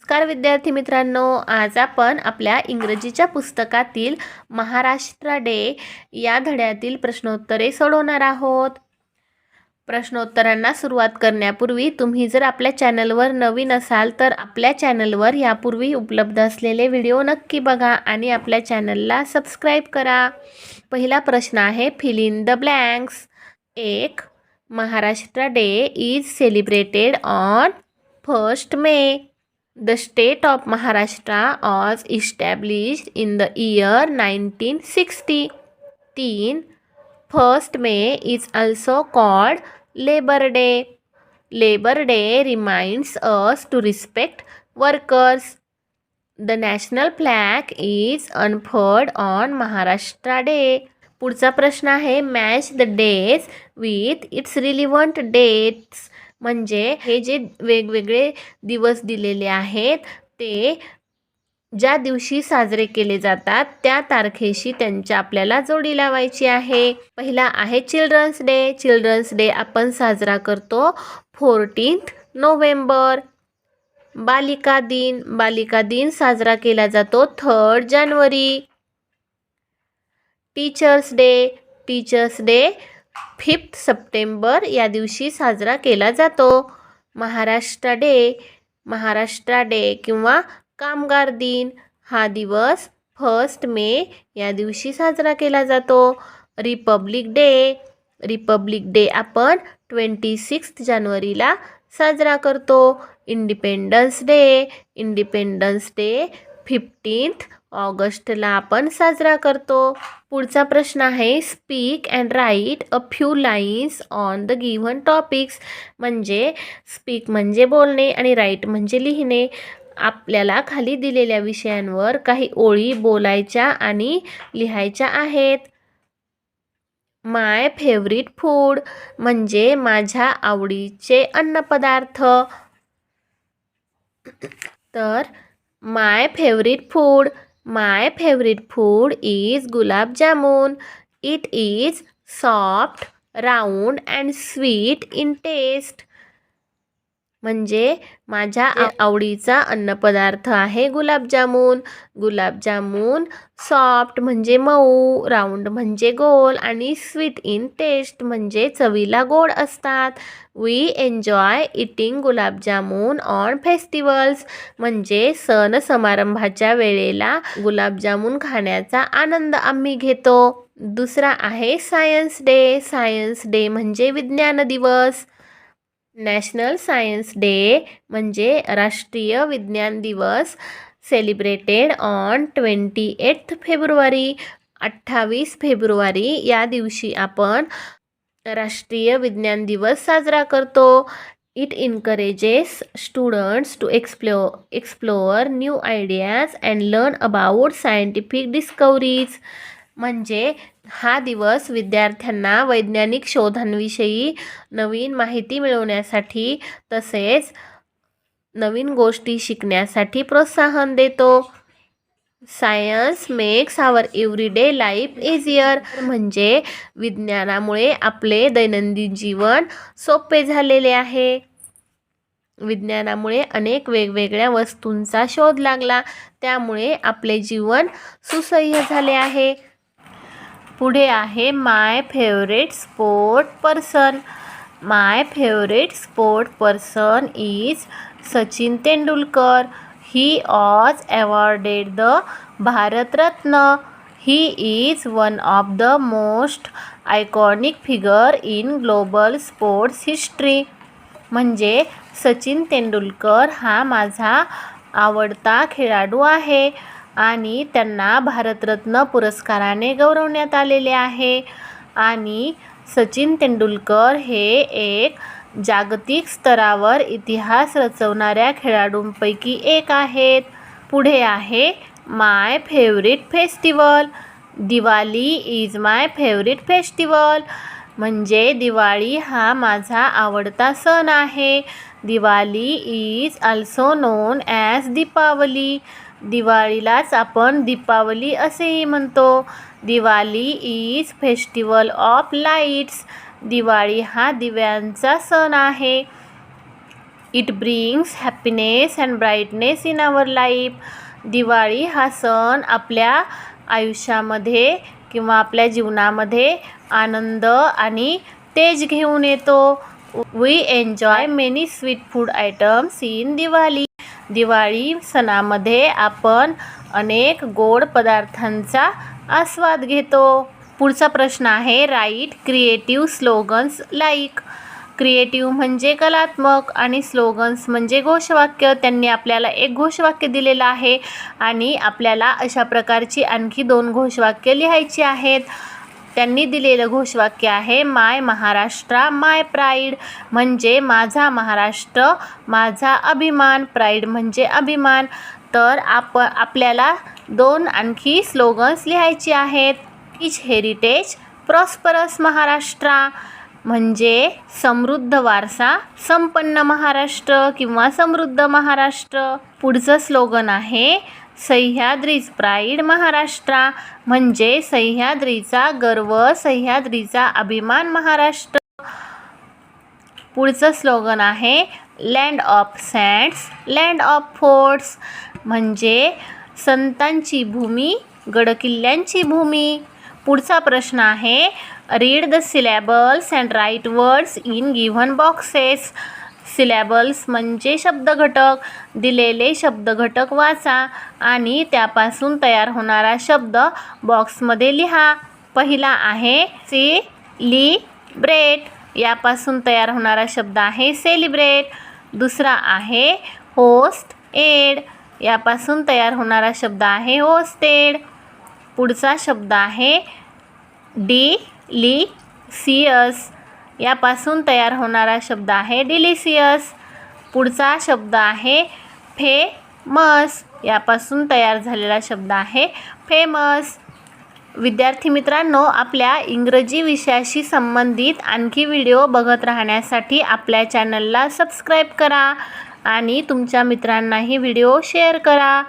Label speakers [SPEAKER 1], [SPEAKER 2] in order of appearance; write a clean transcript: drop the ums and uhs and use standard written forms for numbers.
[SPEAKER 1] नमस्कार विद्यार्थी मित्रांनो, आज आपण आपल्या इंग्रजीच्या पुस्तकातील महाराष्ट्र डे या धड्यातील प्रश्नोत्तरे सोडवणार आहोत. प्रश्नोत्तरांना सुरुवात करण्यापूर्वी तुम्ही जर आपल्या चॅनलवर नवीन असाल तर आपल्या चॅनलवर यापूर्वी उपलब्ध असलेले व्हिडिओ नक्की बघा आणि आपल्या चॅनलला सबस्क्राईब करा. पहिला प्रश्न आहे, fill in the blanks. 1. Maharashtra day is celebrated on 1 May. The state of Maharashtra was established in the year 1960. 3. 1 May is also called Labor Day. Labor Day reminds us to respect workers. The national flag is unfurled on Maharashtra Day. पुढचा प्रश्न आहे, match the days with its relevant dates. म्हणजे हे जे वेगवेगळे दिवस दिलेले आहेत ते ज्या दिवशी साजरे केले जातात त्या तारखेशी त्यांच्या आपल्याला जोडी लावायची आहे. पहिला आहे चिल्ड्रन्स डे. चिल्ड्रन्स डे आपण साजरा करतो 14 नोव्हेंबर. बालिका दिन. बालिका दिन साजरा केला जातो 3 जानेवारी. Teachers day. टीचर्स डे 5 सप्टेंबर या दिवशी साजरा केला जातो. महाराष्ट्र डे. महाराष्ट्र डे किंवा कामगार दिन हा दिवस 1 मे या दिवशी साजरा केला जातो. Republic day. रिपब्लिक डे आपण 26 जानेवारीला साजरा करतो. Independence day. इंडिपेंडन्स डे 15 ऑगस्टला आपण साजरा करतो. पुढचा प्रश्न आहे, speak and write a few lines on the given topics. म्हणजे स्पीक म्हणजे बोलणे आणि राईट म्हणजे लिहिणे. आपल्याला खाली दिलेल्या विषयांवर काही ओळी बोलायच्या आणि लिहायच्या आहेत. माय फेवरेट फूड म्हणजे माझ्या आवडीचे अन्नपदार्थ. तर my favourite food. My favorite food is gulab jamun. It is soft, round and sweet in taste. म्हणजे माझ्या आवडीचा अन्नपदार्थ आहे गुलाबजामुन. गुलाबजामुन सॉफ्ट म्हणजे मऊ, राऊंड म्हणजे गोल आणि स्वीट इन टेस्ट म्हणजे चवीला गोड असतात. We enjoy eating gulab jamun on festivals. म्हणजे सण समारंभाच्या वेळेला गुलाबजामुन खाण्याचा आनंद आम्ही घेतो. दुसरा आहे सायन्स डे. सायन्स डे म्हणजे विज्ञान दिवस. नॅशनल सायन्स डे म्हणजे राष्ट्रीय विज्ञान दिवस. Celebrated on 28 February. 28 फेब्रुवारी या दिवशी आपण राष्ट्रीय विज्ञान दिवस साजरा करतो. It encourages students to explore new ideas and learn about scientific discoveries. म्हणजे हा दिवस विद्यार्थ्यांना वैज्ञानिक शोधांविषयी नवीन माहिती मिळवण्यासाठी तसेच नवीन गोष्टी शिकण्यासाठी प्रोत्साहन देतो. सायन्स मेक्स आवर एव्हरीडे लाईफ इझियर. म्हणजे विज्ञानामुळे आपले दैनंदिन जीवन सोपे झालेले आहे. विज्ञानामुळे अनेक वेगवेगळ्या वस्तूंचा शोध लागला, त्यामुळे आपले जीवन सुसह्य झाले आहे. पुढे आहे my favourite sport person. My favourite sport person is Sachin Tendulkar. He was awarded the Bharat Ratna. He is one of the most iconic figure in global sports history. म्हणजे सचिन तेंडुलकर हा माझा आवडता खेळाडू आहे आणि त्यांना भारतरत्न पुरस्काराने गौरवण्यात आलेले आहे. आणि सचिन तेंडुलकर हे एक जागतिक स्तरावर इतिहास रचवणाऱ्या खेळाडूंपैकी एक आहेत. पुढे आहे my favourite festival. Diwali is my favourite festival. म्हणजे दिवाळी हा माझा आवडता सण आहे. Diwali is also known as Deepavali. दिवाळीलाच आपण दीपावली असेही म्हणतो. Diwali is festival of lights. Diwali हा दिव्यांचा सण आहे. It brings happiness and brightness in our life. Diwali हा सण आपल्या आयुष्यामध्ये किंवा आपल्या जीवनामध्ये आनंद आणि तेज घेऊन येतो. We enjoy many sweet food items in Diwali. Diwali सणामध्ये आपण अनेक गोड पदार्थांचा आस्वाद घेतो. पुढचा प्रश्न आहे, write creative slogans like. Creative म्हणजे कलात्मक आणि स्लोगन्स म्हणजे घोषवाक्य. त्यांनी आपल्याला एक घोषवाक्य दिलेलं आहे आणि आपल्याला अशा प्रकारची आणखी 2 घोषवाक्य लिहायची आहेत. त्यांनी दिलेलं घोषवाक्य आहे, माय महाराष्ट्र माय प्राईड, म्हणजे माझा महाराष्ट्र माझा अभिमान. प्राईड म्हणजे अभिमान. तर आपल्याला 2 आणखी स्लोगन्स लिहायची आहेत. इच हेरिटेज प्रॉस्परस महाराष्ट्र, म्हणजे समृद्ध वारसा संपन्न महाराष्ट्र किंवा समृद्ध महाराष्ट्र. पुढचं स्लोगन आहे, सह्याद्रीज प्राईड महाराष्ट्र, म्हणजे सह्याद्रीचा गर्व सह्याद्रीचा अभिमान महाराष्ट्र. पुढचं स्लोगन आहे, land of saints land of forts, म्हणजे संतांची भूमी गडकिल्ल्यांची भूमी. पुढचा प्रश्न आहे, read the syllables and write words in given boxes. Syllables म्हणजे शब्दघटक. दिलेले शब्दघटक वाचा आणि त्यापासून तयार होणारा शब्द बॉक्समध्ये लिहा. पहिला आहे सेलिब्रेट. यापासून तयार होणारा शब्द आहे सेलिब्रेट. दुसरा आहे होस्ट एड. यापासून तयार होणारा शब्द आहे होस्टेड. पुढचा शब्द आहे डिलिसियस. यापासून तयार होणारा शब्द आहे डिलिसियस. पुढचा शब्द आहे फेमस. यापासून तयार झालेला शब्द आहे फेमस. विद्यार्थी मित्रांनो, आपल्या इंग्रजी विषयाशी संबंधित आणखी व्हिडिओ बघत राहण्यासाठी आपल्या चॅनलला सबस्क्राईब करा आणि तुमच्या मित्रांनाही व्हिडिओ शेअर करा.